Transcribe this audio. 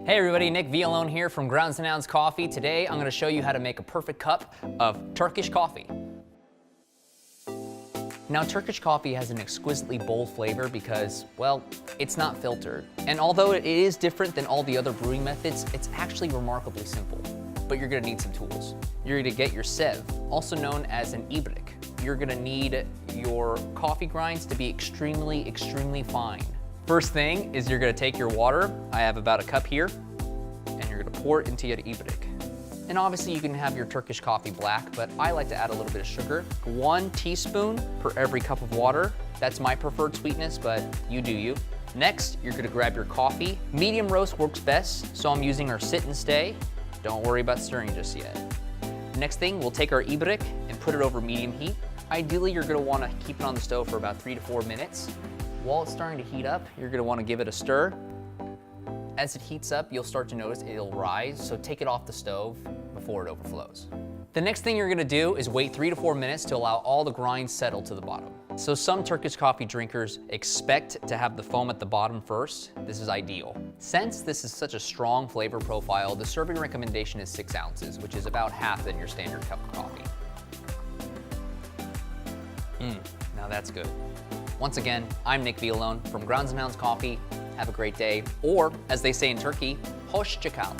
Hey everybody, Nick Villalone here from Grounds & Hounds Coffee. Today I'm going to show you how to make a perfect cup of Turkish coffee. Now, Turkish coffee has an exquisitely bold flavor because, well, it's not filtered. And although it is different than all the other brewing methods, it's actually remarkably simple. But you're going to need some tools. You're going to get your Cevze, also known as an Ibrik. You're going to need your coffee grinds to be extremely fine. First thing is you're going to take your water. I have about a cup here, and you're going to pour it into your Ibrik. And obviously you can have your Turkish coffee black, but I like to add a little bit of sugar. 1 teaspoon per every cup of water. That's my preferred sweetness, but you do you. Next, you're gonna grab your coffee. Medium roast works best, so I'm using our sit and stay. Don't worry about stirring just yet. Next thing, we'll take our Ibrik and put it over medium heat. Ideally, you're gonna wanna keep it on the stove for about 3 to 4 minutes. While it's starting to heat up, you're gonna wanna give it a stir. As it heats up, you'll start to notice it'll rise, so take it off the stove before it overflows. The next thing you're gonna do is wait 3 to 4 minutes to allow all the grinds settle to the bottom. So some Turkish coffee drinkers expect to have the foam at the bottom first. This is ideal. Since this is such a strong flavor profile, the serving recommendation is 6 ounces, which is about half than your standard cup of coffee. Now that's good. Once again, I'm Nick Villalone from Grounds & Hounds Coffee. Have a great day, or as they say in Turkey, hoşça kal.